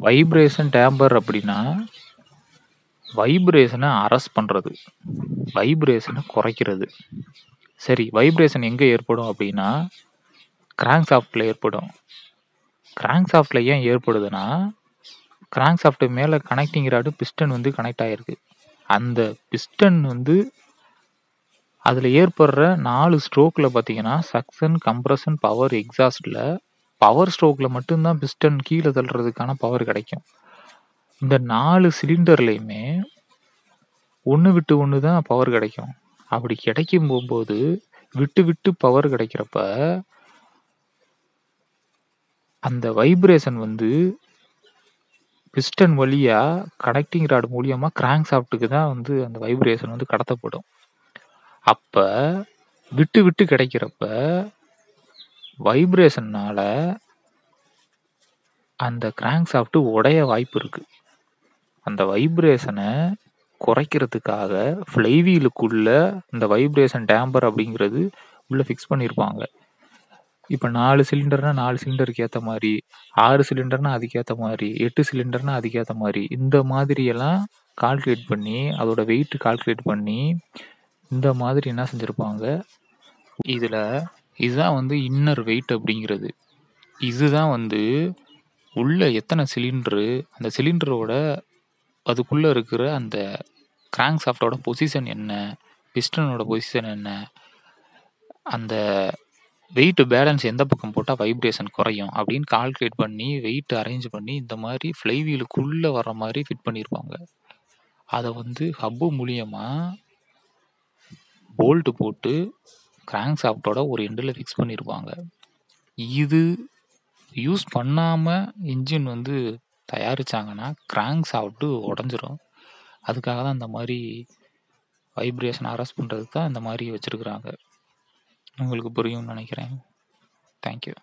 Vibration tamper அப்படின்னா, வைப்ரேஷன arrest பண்றது. வைப்ரேஷன குறைக்கிறது. சரி, வைப்ரேஷன் எங்க ஏற்படும் அப்படின்னா, கிராங்க் ஷாஃப்ட்ல ஏற்படும். கிராங்க் ஷாஃப்ட்ல ஏன் ஏற்படுதுன்னா, கிராங்க் ஷாஃப்ட் மேல கனெக்டிங் ராடு பிஸ்டன் வந்து கனெக்ட் ஆயிருக்கு. அந்த பிஸ்டன் வந்து அதுல ஏற்படுற 4 ஸ்ட்ரோக்ல பார்த்தீங்கன்னா, சக்சன், கம்ப்ரஷன், பவர், எக்ஸாஸ்ட்ல பவர் ஸ்ட்ரோக்ல மட்டும் தான் பிஸ்டன் கீழ தள்ளுறதுக்கான பவர் கிடைக்கும். இந்த 4 சிலிண்டர்லயுமே ஒண்ணு விட்டு ஒண்ணு தான் பவர் கிடைக்கும். அப்படி கிடைக்கும் போம்போது, விட்டு விட்டு பவர் கிடைக்கிறப்ப, அந்த வைப்ரேஷன் வந்து பிஸ்டன் வழியா கனெக்டிங் ராட் மூலியமா கிராங்க் ஷாஃப்ட்டுக்கு தான் வந்து அந்த வைப்ரேஷன் வந்து கடத்தப்படும். அப்ப விட்டு விட்டு கிடைக்கிறப்ப, வைப்ரேஷன்னால அந்த கிராங்க் ஷாஃப்ட் உடைய வாய்ப்பு இருக்கு. அந்த வைப்ரேஷன குறைக்கிறதுக்காக ஃப்ளைவீலுக்குள்ள இந்த வைப்ரேஷன் டேம்பர் அப்படிங்கிறது உள்ள ஃபிக்ஸ் பண்ணியிருப்பாங்க. இப்ப 4 சிலிண்டர்னா 4 சிலிண்டருக்கு ஏத்த மாரி, 6 சிலிண்டர்னா அதுக்கேத்த மாரி, 8 சிலிண்டர்னா அதுக்கேத்த மாரி, இந்த மாதிரியெல்லாம் கால்குலேட் பண்ணி, அதோட வெயிட் கால்குலேட் பண்ணி, இந்த மாதிரி என்ன செஞ்சிருப்பாங்க, இதுல இதுதான் வந்து இன்னர் வெயிட் அப்படிங்கிறது. இதுதான் வந்து உள்ள எத்தனை சிலிண்டரு, அந்த சிலிண்டரோட அதுக்குள்ள இருக்கிற அந்த கிராங்க் ஷாஃப்ட்டோட பொசிஷன் என்ன, பிஸ்டனோட பொசிஷன் என்ன, அந்த வெயிட் பேலன்ஸ் எந்த பக்கம் போட்டா வைப்ரேஷன் குறையும் அப்படின்னு கால்குலேட் பண்ணி, வெயிட் அரேஞ்ச் பண்ணி, இந்த மாரி ஃப்ளைவீலுக்குள்ள வர்ற மாரி ஃபிட் பண்ணியிருப்பாங்க. அத வந்து ஹப்பு மூலியமா போல்ட் போட்டு கிராங்க் ஷாஃப்ட்டோட ஒரு எண்டுல ஃபிக்ஸ் பண்ணியிருப்பாங்க. இது யூஸ் பண்ணாம இன்ஜின் வந்து தயாரிச்சாங்கன்னா, கிராங்க் ஷாஃப்ட் உடைஞ்சிரும். அதுக்காக தான் இந்த மாரி வைப்ரேஷன் அரஸ்ட் பண்றதுக்கு தான் இந்த மாரி வச்சிருக்கிறாங்க. உங்களுக்கு புரியும்னு நினைக்கிறேன். Thank you.